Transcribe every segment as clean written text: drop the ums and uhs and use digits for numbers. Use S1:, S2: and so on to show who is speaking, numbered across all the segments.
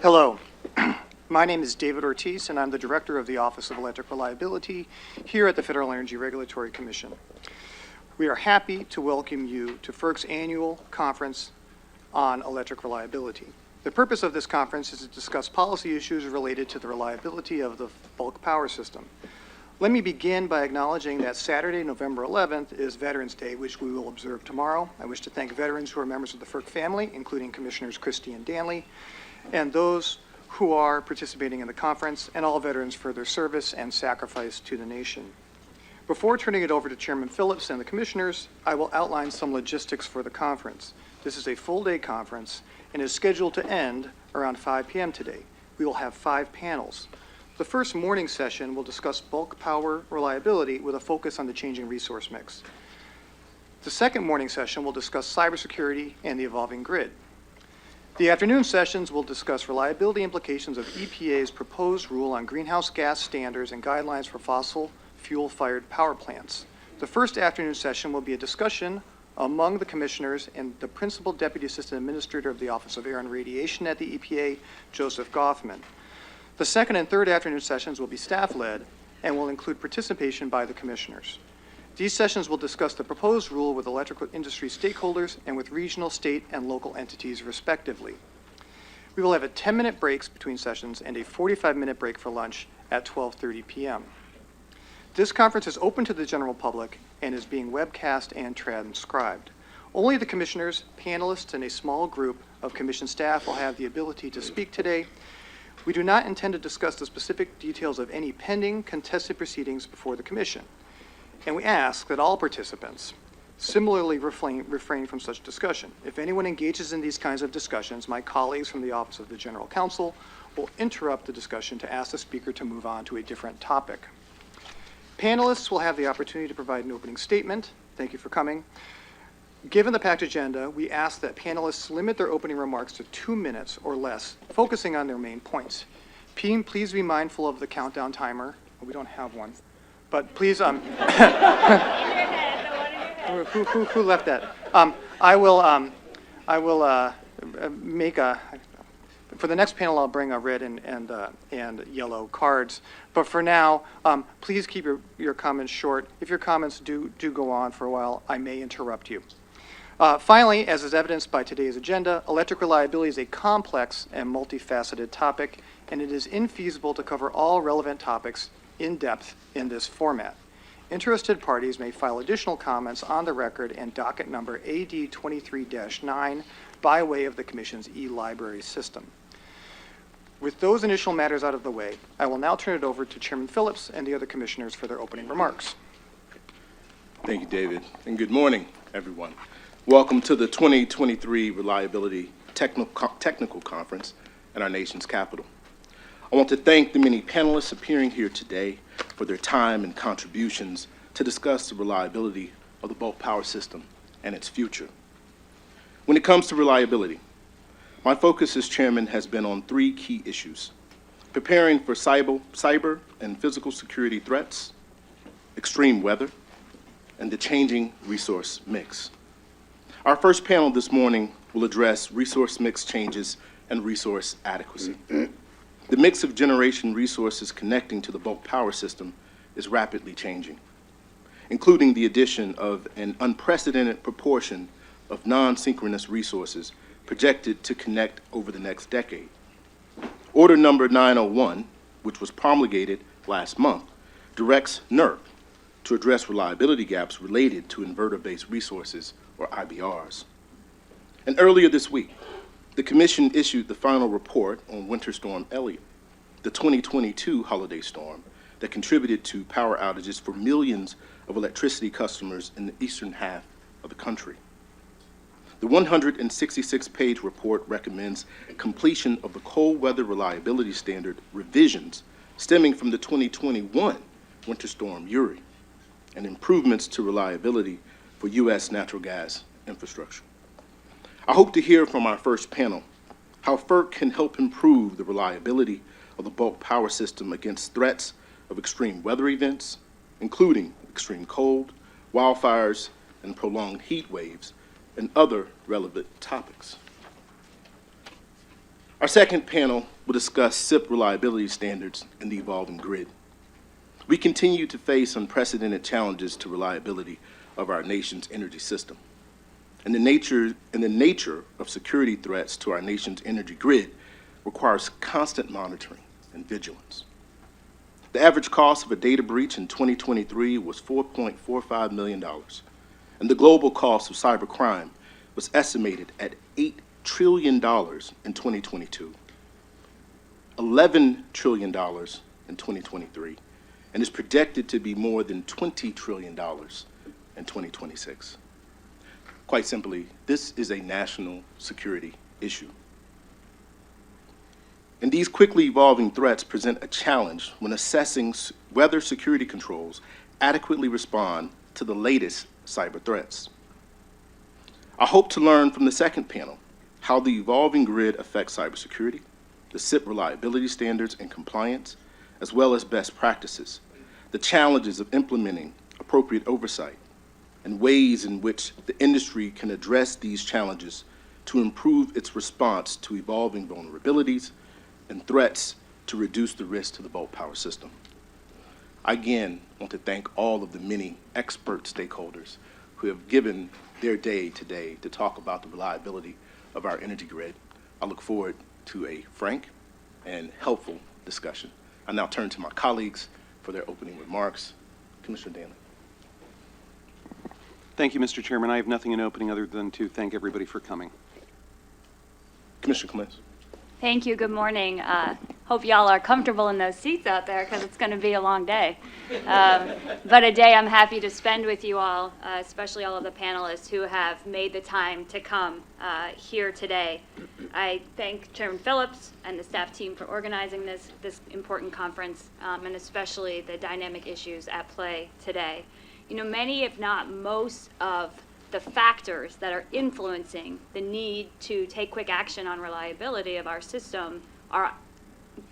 S1: Hello, my name is David Ortiz, and I'm the Director of the Office of Electric Reliability here at the Federal Energy Regulatory Commission. We are happy to welcome you to FERC's annual conference on electric reliability. The purpose of this conference is to discuss policy issues related to the reliability of the bulk power system. Let me begin by acknowledging that Saturday, November 11th is Veterans Day, which we will observe tomorrow. I wish to thank veterans who are members of the FERC family, including Commissioners Christie and Danley, and those who are participating in the conference, and all veterans for their service and sacrifice to the nation. Before turning it over to Chairman Phillips and the commissioners, I will outline some logistics for the conference. This is a full-day conference and is scheduled to end around 5 p.m. today. We will have 5 panels. The first morning session will discuss bulk power reliability with a focus on the changing resource mix. The second morning session will discuss cybersecurity and the evolving grid. The afternoon sessions will discuss reliability implications of EPA's proposed rule on greenhouse gas standards and guidelines for fossil fuel-fired power plants. The first afternoon session will be a discussion among the commissioners and the Principal Deputy Assistant Administrator of the Office of Air and Radiation at the EPA, Joseph Goffman. The second and third afternoon sessions will be staff-led and will include participation by the commissioners. These sessions will discuss the proposed rule with electrical industry stakeholders and with regional, state, and local entities, respectively. We will have a 10-minute breaks between sessions and a 45-minute break for lunch at 12:30 p.m. This conference is open to the general public and is being webcast and transcribed. Only the commissioners, panelists, and a small group of commission staff will have the ability to speak today. We do not intend to discuss the specific details of any pending contested proceedings before the commission. And we ask that all participants similarly refrain from such discussion. If anyone engages in these kinds of discussions, my colleagues from the Office of the General Counsel will interrupt the discussion to ask the speaker to move on to a different topic. Panelists will have the opportunity to provide an opening statement. Thank you for coming. Given the packed agenda, we ask that panelists limit their opening remarks to 2 minutes or less, focusing on their main points. Please be mindful of the countdown timer. We don't have one. But please, who left that? I will make for the next panel, I'll bring a red and yellow cards. But for now, please keep your comments short. If your comments do go on for a while, I may interrupt you. Finally, as is evidenced by today's agenda, electric reliability is a complex and multifaceted topic, and it is infeasible to cover all relevant topics in depth in this format. Interested parties may file additional comments on the record and docket number AD 23-9 by way of the Commission's e-library system. With those initial matters out of the way, I will now turn it over to Chairman Phillips and the other commissioners for their opening remarks.
S2: Thank you, David, and good morning, everyone. Welcome to the 2023 Reliability Technical Conference at our nation's capital. I want to thank the many panelists appearing here today for their time and contributions to discuss the reliability of the bulk power system and its future. When it comes to reliability, my focus as chairman has been on 3 key issues: preparing for cyber and physical security threats, extreme weather, and the changing resource mix. Our first panel this morning will address resource mix changes and resource adequacy. The mix of generation resources connecting to the bulk power system is rapidly changing, including the addition of an unprecedented proportion of non-synchronous resources projected to connect over the next decade. Order number 901, which was promulgated last month, directs NERC to address reliability gaps related to inverter-based resources, or IBRs. And earlier this week, the Commission issued the final report on Winter Storm Elliott, the 2022 holiday storm that contributed to power outages for millions of electricity customers in the eastern half of the country. The 166-page report recommends completion of the cold weather reliability standard revisions stemming from the 2021 Winter Storm Uri and improvements to reliability for U.S. natural gas infrastructure. I hope to hear from our first panel how FERC can help improve the reliability of the bulk power system against threats of extreme weather events, including extreme cold, wildfires, and prolonged heat waves, and other relevant topics. Our second panel will discuss SIP reliability standards in the evolving grid. We continue to face unprecedented challenges to reliability of our nation's energy system. And the nature of security threats to our nation's energy grid requires constant monitoring and vigilance. The average cost of a data breach in 2023 was $4.45 million, and the global cost of cybercrime was estimated at $8 trillion in 2022, $11 trillion in 2023, and is projected to be more than $20 trillion in 2026. Quite simply, this is a national security issue. And these quickly evolving threats present a challenge when assessing whether security controls adequately respond to the latest cyber threats. I hope to learn from the second panel how the evolving grid affects cybersecurity, the SIP reliability standards and compliance, as well as best practices, the challenges of implementing appropriate oversight, and ways in which the industry can address these challenges to improve its response to evolving vulnerabilities and threats to reduce the risk to the bulk power system. I again want to thank all of the many expert stakeholders who have given their day today to talk about the reliability of our energy grid. I look forward to a frank and helpful discussion. I now turn to my colleagues for their opening remarks. Commissioner Danley.
S3: Thank you, Mr. Chairman. I have nothing in opening other than to thank everybody for coming.
S2: Commissioner Clements.
S4: Thank you. Good morning. Hope y'all are comfortable in those seats out there because it's going to be a long day. But a day I'm happy to spend with you all, especially all of the panelists who have made the time to come here today. I thank Chairman Phillips and the staff team for organizing this important conference, and especially the dynamic issues at play today. You know, many, if not most, of the factors that are influencing the need to take quick action on reliability of our system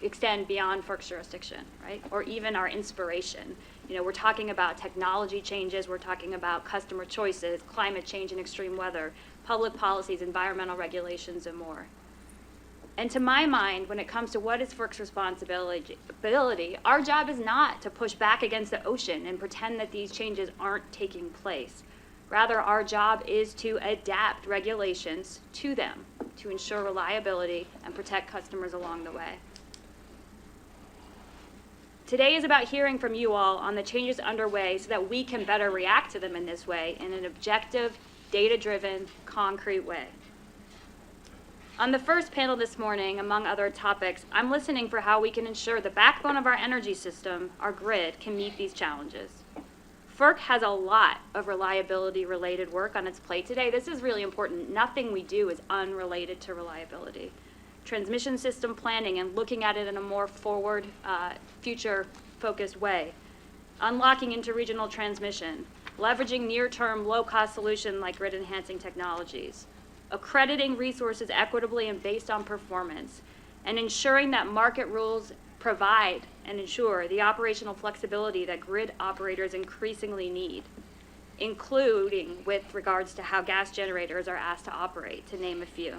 S4: extend beyond FERC's jurisdiction, right? Or even our inspiration. You know, we're talking about technology changes, we're talking about customer choices, climate change and extreme weather, public policies, environmental regulations, and more. And to my mind, when it comes to what is FERC's responsibility, our job is not to push back against the ocean and pretend that these changes aren't taking place. Rather, our job is to adapt regulations to them to ensure reliability and protect customers along the way. Today is about hearing from you all on the changes underway so that we can better react to them in this way in an objective, data-driven, concrete way. On the first panel this morning, among other topics, I'm listening for how we can ensure the backbone of our energy system, our grid, can meet these challenges. FERC has a lot of reliability-related work on its plate today. This is really important. Nothing we do is unrelated to reliability. Transmission system planning and looking at it in a more forward, future-focused way. Unlocking interregional transmission. Leveraging near-term, low-cost solutions like grid-enhancing technologies. Accrediting resources equitably and based on performance. And ensuring that market rules provide and ensure the operational flexibility that grid operators increasingly need, including with regards to how gas generators are asked to operate, to name a few.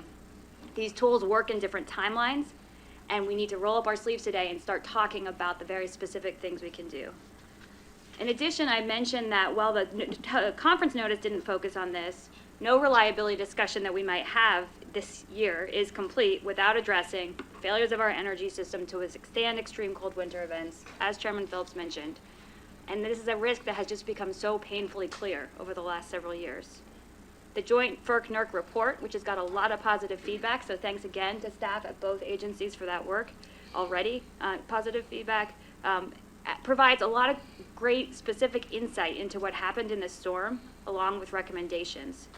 S4: These tools work in different timelines, and we need to roll up our sleeves today and start talking about the very specific things we can do. In addition, I mentioned that while the conference notice didn't focus on this, no reliability discussion that we might have this year is complete without addressing failures of our energy system to withstand extreme cold winter events, as Chairman Phillips mentioned. And this is a risk that has just become so painfully clear over the last several years. The joint FERC-NERC report, which has got a lot of positive feedback, so thanks again to staff at both agencies for that work already, positive feedback, provides a lot of great specific insight into what happened in the storm, along with recommendations.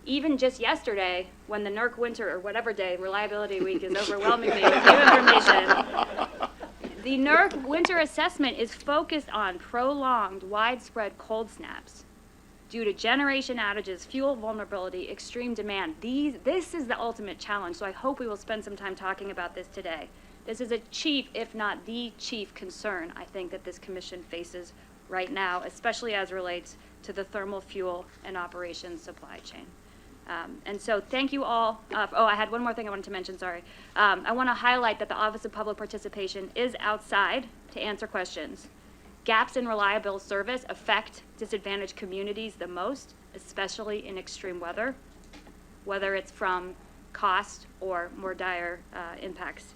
S4: Even just yesterday, when the NERC winter, or whatever day, Reliability Week is overwhelming me with new information, the NERC winter assessment is focused on prolonged, widespread cold snaps due to generation outages, fuel vulnerability, extreme demand. This is the ultimate challenge, so I hope we will spend some time talking about this today. This is a chief, if not the chief concern, I think, that this commission faces right now, especially as relates to the thermal fuel and operations supply chain. And so thank you all. I had one more thing I wanted to mention, sorry. I want to highlight that the Office of Public Participation is outside to answer questions. Gaps in reliable service affect disadvantaged communities the most, especially in extreme weather, whether it's from cost or more dire impacts.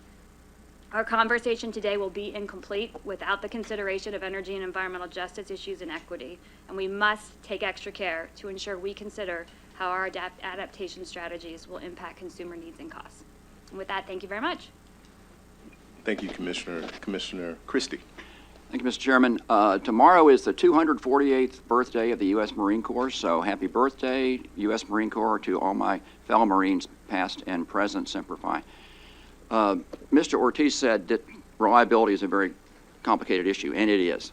S4: Our conversation today will be incomplete without the consideration of energy and environmental justice issues and equity, and we must take extra care to ensure we consider how our adaptation strategies will impact consumer needs and costs. And with that, thank you very much.
S2: Thank you, Commissioner. Commissioner Christie.
S5: Thank you, Mr. Chairman. Tomorrow is the 248th birthday of the U.S. Marine Corps, so happy birthday, U.S. Marine Corps, to all my fellow Marines, past and present, Semper Fi. Mr. Ortiz said that reliability is a very complicated issue, and it is.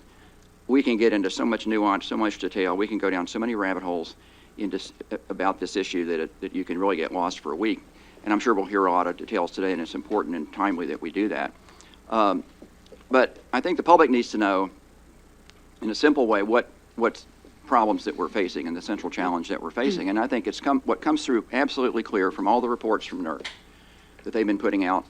S5: We can get into so much nuance, so much detail. We can go down so many rabbit holes about this issue that you can really get lost for a week. And I'm sure we'll hear a lot of details today, and it's important and timely that we do that. But I think the public needs to know, in a simple way, what problems that we're facing and the central challenge that we're facing. And I think what comes through absolutely clear from all the reports from NERC that they've been putting out,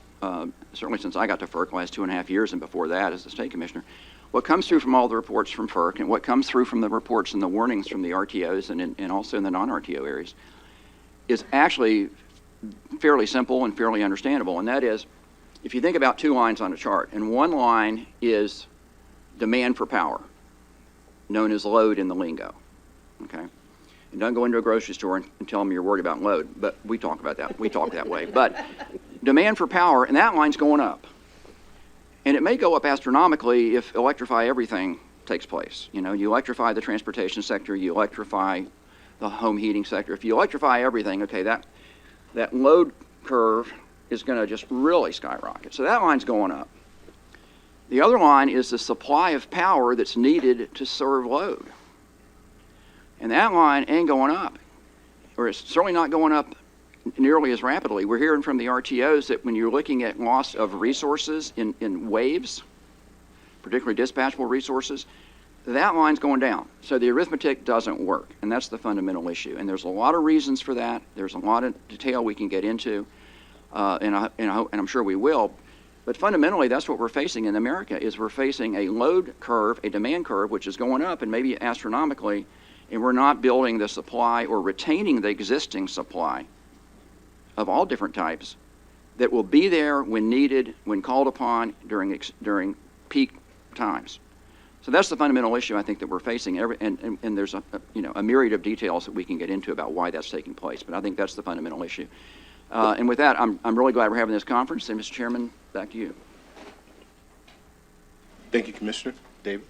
S5: certainly since I got to FERC last 2.5 years and before that as the state commissioner. What comes through from all the reports from FERC and what comes through from the reports and the warnings from the RTOs and also in the non-RTO areas is actually fairly simple and fairly understandable. And that is, if you think about two lines on a chart, and one line is demand for power, known as load in the lingo, okay? And don't go into a grocery store and tell them you're worried about load, but we talk about that. We talk that way. But demand for power, and that line's going up. And it may go up astronomically if electrify everything takes place. You know, you electrify the transportation sector, you electrify the home heating sector. If you electrify everything, okay, that load curve is going to just really skyrocket. So that line's going up. The other line is the supply of power that's needed to serve load. And that line ain't going up, or it's certainly not going up nearly as rapidly. We're hearing from the RTOs that when you're looking at loss of resources in waves, particularly dispatchable resources, that line's going down. So the arithmetic doesn't work, and that's the fundamental issue. And there's a lot of reasons for that. There's a lot of detail we can get into, and I'm sure we will. But fundamentally, that's what we're facing in America, is we're facing a load curve, a demand curve, which is going up and maybe astronomically, and we're not building the supply or retaining the existing supply of all different types that will be there when needed, when called upon during peak times. So that's the fundamental issue I think that we're facing, and there's a myriad of details that we can get into about why that's taking place. But I think that's the fundamental issue. And with that, I'm really glad we're having this conference. And Mr. Chairman, back to you.
S2: Thank you, Commissioner. David.